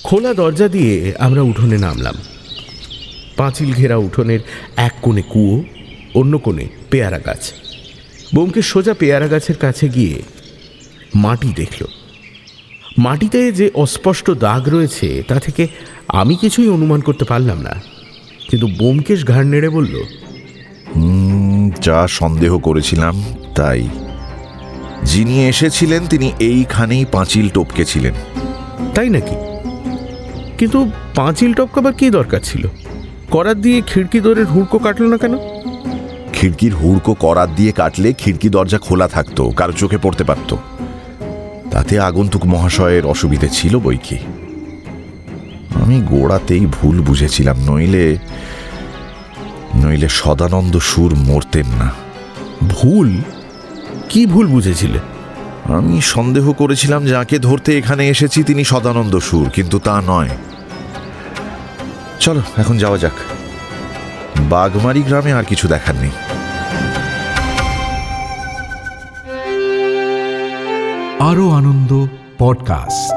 খোলা দরজা দিয়ে আমরা উঠোনে নামলাম। পাঁচিল ঘেরা উঠোনের এক কোণে কুয়ো, অন্য কোণে পেয়ারা গাছ। বোমকে সোজা পেয়ারা গাছের কাছে গিয়ে মাটি দেখল। মাটিতে যে অস্পষ্ট দাগ রয়েছে তা থেকে আমি কিছুই অনুমান করতে পারলাম না, কিন্তু বোমকেশ ঘাড় নেড়ে বলল, যা সন্দেহ করেছিলাম তাই। যিনি এসেছিলেন তিনি এইখানেই পাঁচিল টপকেছিলেন। তাই নাকি? কিন্তু পাঁচিল টপকাবার কি দরকার ছিল? করাত দিয়ে খিড়কি দরের হুড়কো কাটল না কেন? খিড়কির হুড়কো করাত দিয়ে কাটলে খিড়কি দরজা খোলা থাকতো, কারো চোখে পড়তে পারত। তাতে আগন্তুক মহাশয়ের অসুবিধে ছিল বই কি। আমি গোড়াতেই ভুল বুঝেছিলাম, নইলে সদানন্দ সুর মরতেন না। ভুল? কি ভুল বুঝেছিলে? আমি সন্দেহ করেছিলাম যাকে ধরতে এখানে এসেছি তিনি সদানন্দ সুর, কিন্তু তা নয়। চলো এখন যাওয়া যাক। বাগমারি গ্রামে আর কিছু দেখার নেই। আরো আনন্দ পডকাস্ট।